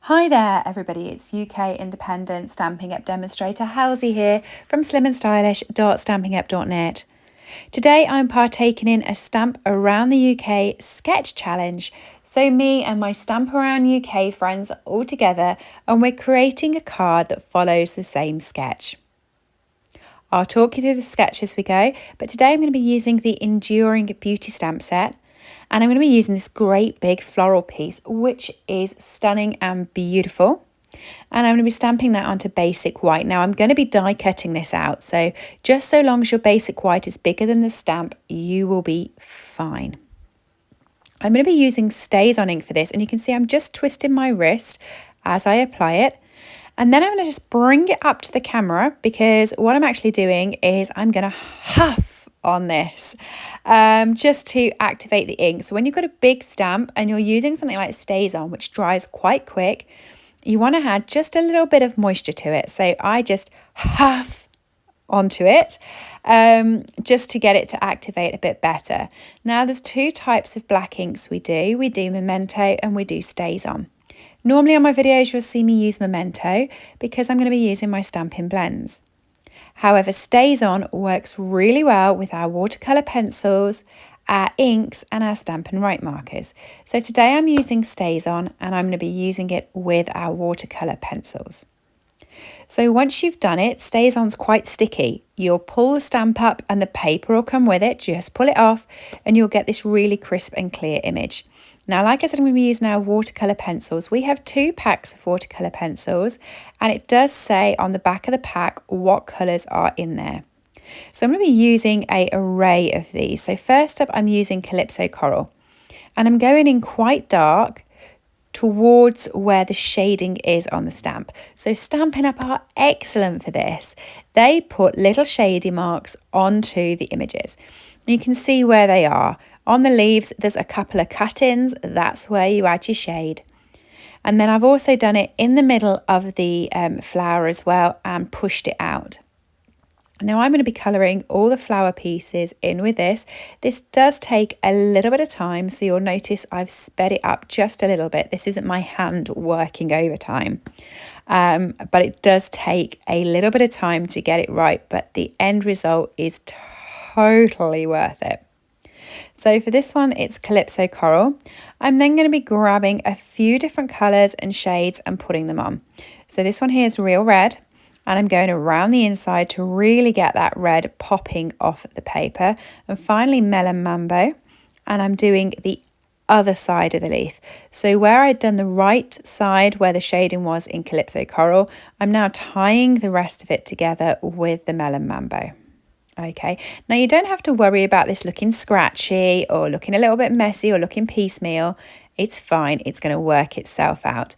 Hi there everybody, it's UK independent Stampin' Up demonstrator Halsey here from slimandstylish.stampinup.net. Today I'm partaking in a Stamp Around the UK sketch challenge. So me and my Stamp Around UK friends are all together and we're creating a card that follows the same sketch. I'll talk you through the sketch as we go, but today I'm going to be using the Enduring Beauty Stamp set. And I'm going to be using this great big floral piece, which is stunning and beautiful. And I'm going to be stamping that onto basic white. Now I'm going to be die cutting this out. So just so long as your basic white is bigger than the stamp, you will be fine. I'm going to be using Stays On ink for this. And you can see I'm just twisting my wrist as I apply it. And then I'm going to just bring it up to the camera because what I'm actually doing is I'm going to huff on this just to activate the ink. So when you've got a big stamp and you're using something like Stays On, which dries quite quick, you want to add just a little bit of moisture to it. So I just huff onto it just to get it to activate a bit better. Now there's two types of black inks we do. We do Memento and we do Stays On. Normally on my videos you'll see me use Memento because I'm going to be using my Stampin' blends. However, Stays On works really well with our watercolour pencils, our inks and our Stampin' Write markers. So today I'm using Stays On and I'm going to be using it with our watercolour pencils. So once you've done it, Stays On's quite sticky. You'll pull the stamp up and the paper will come with it. Just pull it off and you'll get this really crisp and clear image. Now, like I said, I'm going to be using our watercolour pencils. We have 2 packs of watercolour pencils and it does say on the back of the pack what colours are in there. So I'm going to be using an array of these. So first up, I'm using Calypso Coral and I'm going in quite dark towards where the shading is on the stamp. So Stampin' Up are excellent for this. They put little shady marks onto the images. You can see where they are. On the leaves, there's a couple of cut-ins. That's where you add your shade. And then I've also done it in the middle of the flower as well and pushed it out. Now I'm going to be colouring all the flower pieces in with this. This does take a little bit of time, so you'll notice I've sped it up just a little bit. This isn't my hand working overtime, but it does take a little bit of time to get it right, but the end result is totally worth it. So for this one, it's Calypso Coral. I'm then going to be grabbing a few different colours and shades and putting them on. So this one here is Real Red. And I'm going around the inside to really get that red popping off the paper. And finally Melon Mambo. And I'm doing the other side of the leaf. So where I'd done the right side where the shading was in Calypso Coral, I'm now tying the rest of it together with the Melon Mambo. Okay, now you don't have to worry about this looking scratchy or looking a little bit messy or looking piecemeal. It's fine, it's going to work itself out.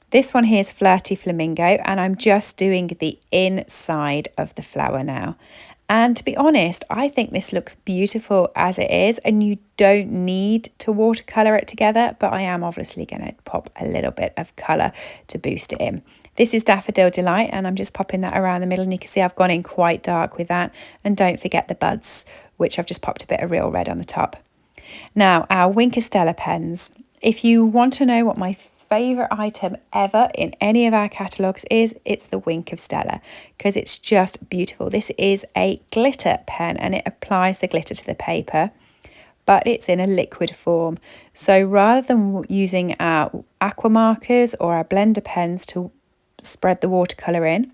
This one here is Flirty Flamingo and I'm just doing the inside of the flower now. And to be honest, I think this looks beautiful as it is and you don't need to watercolour it together, but I am obviously going to pop a little bit of colour to boost it in. This is Daffodil Delight and I'm just popping that around the middle and you can see I've gone in quite dark with that. And don't forget the buds, which I've just popped a bit of Real Red on the top. Now our Wink of Stella pens. If you want to know what my favourite item ever in any of our catalogues is, it's the Wink of Stella because it's just beautiful. This is a glitter pen and it applies the glitter to the paper, but it's in a liquid form. So rather than using our aqua markers or our blender pens to spread the watercolour in,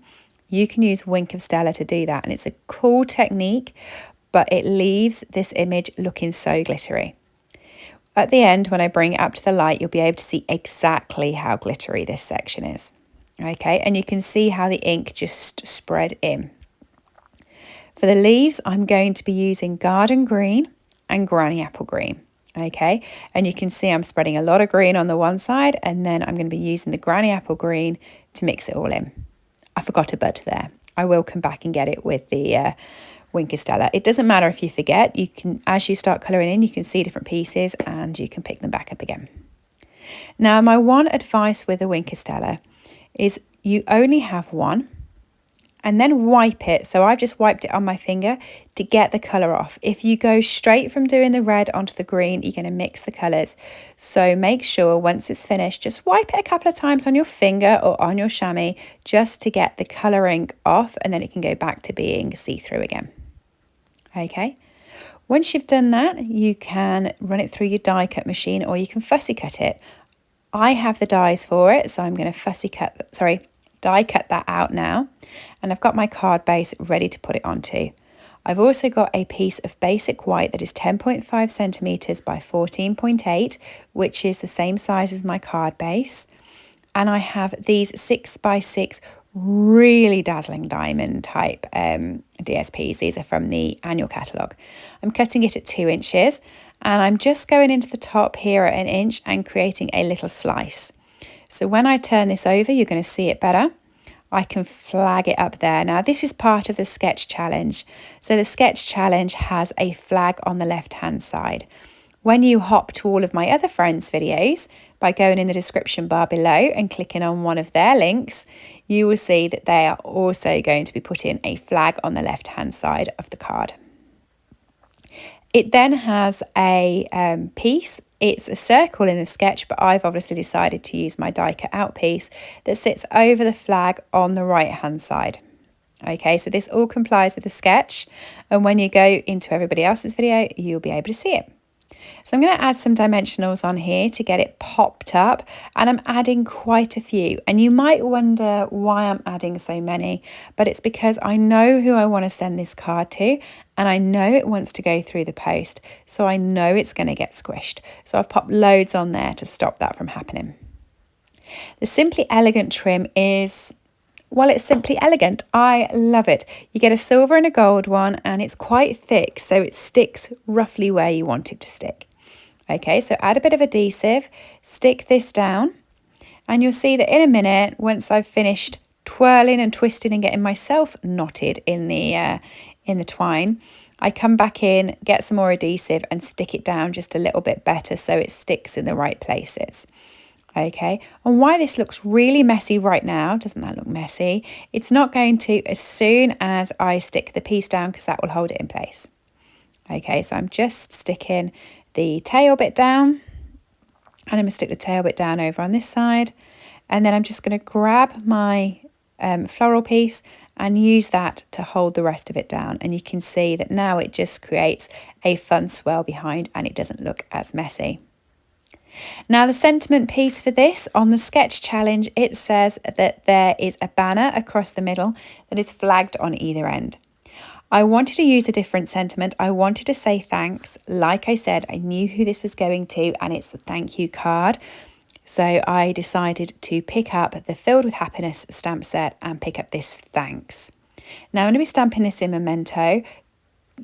you can use Wink of Stella to do that. And it's a cool technique, but it leaves this image looking so glittery. At the end, when I bring it up to the light, you'll be able to see exactly how glittery this section is. Okay, and you can see how the ink just spread in. For the leaves, I'm going to be using Garden Green and Granny Apple Green. Okay, and you can see I'm spreading a lot of green on the one side, and then I'm going to be using the Granny Apple Green to mix it all in. I forgot a bud there. I will come back and get it with the Wink of Stella. It doesn't matter if you forget. You can, as you start colouring in, you can see different pieces and you can pick them back up again. Now, my one advice with the Wink of Stella is you only have one and then wipe it. So I've just wiped it on my finger to get the colour off. If you go straight from doing the red onto the green, you're going to mix the colours. So make sure once it's finished, just wipe it a couple of times on your finger or on your chamois just to get the colouring off, and then it can go back to being see-through again. Okay. Once you've done that, you can run it through your die cut machine or you can fussy cut it. I have the dies for it, so I'm going to die cut that out now. And I've got my card base ready to put it onto. I've also got a piece of basic white that is 10.5 centimetres by 14.8, which is the same size as my card base. And I have these 6x6 really dazzling diamond type DSPs. These are from the annual catalogue. I'm cutting it at 2 inches and I'm just going into the top here at 1 inch and creating a little slice. So when I turn this over, you're going to see it better. I can flag it up there. Now this is part of the sketch challenge. So the sketch challenge has a flag on the left hand side. When you hop to all of my other friends' videos, by going in the description bar below and clicking on one of their links, you will see that they are also going to be putting a flag on the left-hand side of the card. It then has a piece. It's a circle in a sketch, but I've obviously decided to use my die cut out piece that sits over the flag on the right-hand side. Okay, so this all complies with the sketch, and when you go into everybody else's video, you'll be able to see it. So I'm going to add some dimensionals on here to get it popped up, and I'm adding quite a few. And you might wonder why I'm adding so many, but it's because I know who I want to send this card to, and I know it wants to go through the post, so I know it's going to get squished. So I've popped loads on there to stop that from happening. The Simply Elegant trim is, well, it's simply elegant. I love it. You get a silver and a gold one, and it's quite thick, so it sticks roughly where you want it to stick. Okay, so add a bit of adhesive, stick this down, and you'll see that in a minute, once I've finished twirling and twisting and getting myself knotted in the twine, I come back in, get some more adhesive and stick it down just a little bit better so it sticks in the right places. Okay, and why this looks really messy right now, doesn't that look messy? It's not going to as soon as I stick the piece down, because that will hold it in place. Okay, so I'm just sticking the tail bit down, and I'm going to stick the tail bit down over on this side, and then I'm just going to grab my floral piece and use that to hold the rest of it down. And you can see that now it just creates a fun swirl behind and it doesn't look as messy. Now the sentiment piece for this on the sketch challenge, it says that there is a banner across the middle that is flagged on either end. I wanted to use a different sentiment. I wanted to say thanks. Like I said, I knew who this was going to, and it's a thank you card. So I decided to pick up the Filled with Happiness stamp set and pick up this thanks. Now I'm going to be stamping this in Memento.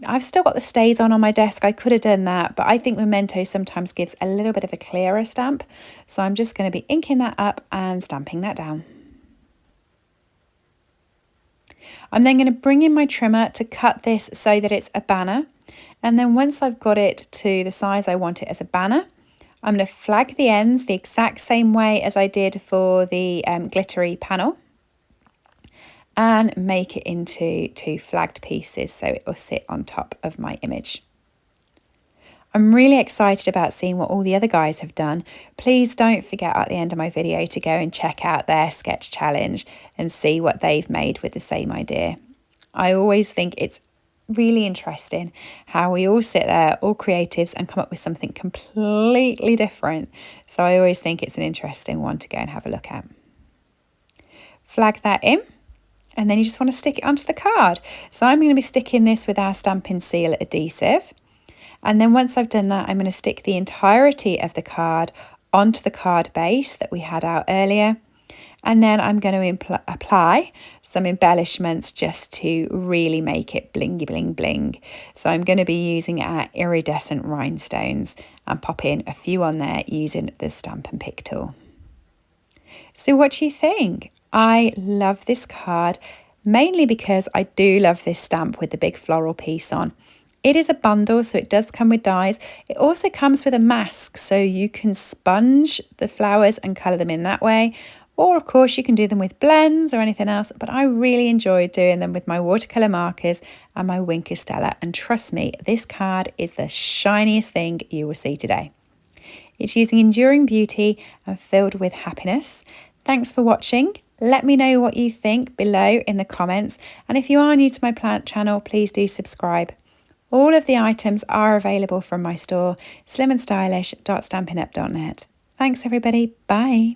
I've still got the stays on my desk. I could have done that, but I think Memento sometimes gives a little bit of a clearer stamp. So I'm just going to be inking that up and stamping that down. I'm then going to bring in my trimmer to cut this so that it's a banner. And then once I've got it to the size I want it as a banner, I'm going to flag the ends the exact same way as I did for the glittery panel, and make it into 2 flagged pieces so it will sit on top of my image. I'm really excited about seeing what all the other guys have done. Please don't forget at the end of my video to go and check out their sketch challenge and see what they've made with the same idea. I always think it's really interesting how we all sit there, all creatives, and come up with something completely different. So I always think it's an interesting one to go and have a look at. Flag that in. And then you just want to stick it onto the card. So I'm going to be sticking this with our Stampin' Seal adhesive. And then once I've done that, I'm going to stick the entirety of the card onto the card base that we had out earlier. And then I'm going to apply some embellishments just to really make it blingy bling bling. So I'm going to be using our iridescent rhinestones and popping a few on there using the Stampin' Pick tool. So what do you think? I love this card, mainly because I do love this stamp with the big floral piece on. It is a bundle, so it does come with dies. It also comes with a mask, so you can sponge the flowers and colour them in that way, Or of course you can do them with blends or anything else, but I really enjoyed doing them with my watercolour markers and my Wink Stella, and trust me, this card is the shiniest thing you will see today. It's using enduring beauty and filled with happiness. Thanks for watching. Let me know what you think below in the comments, and if you are new to my plant channel, please do subscribe. All of the items are available from my store, slimandstylish.stampinup.net. Thanks everybody, bye.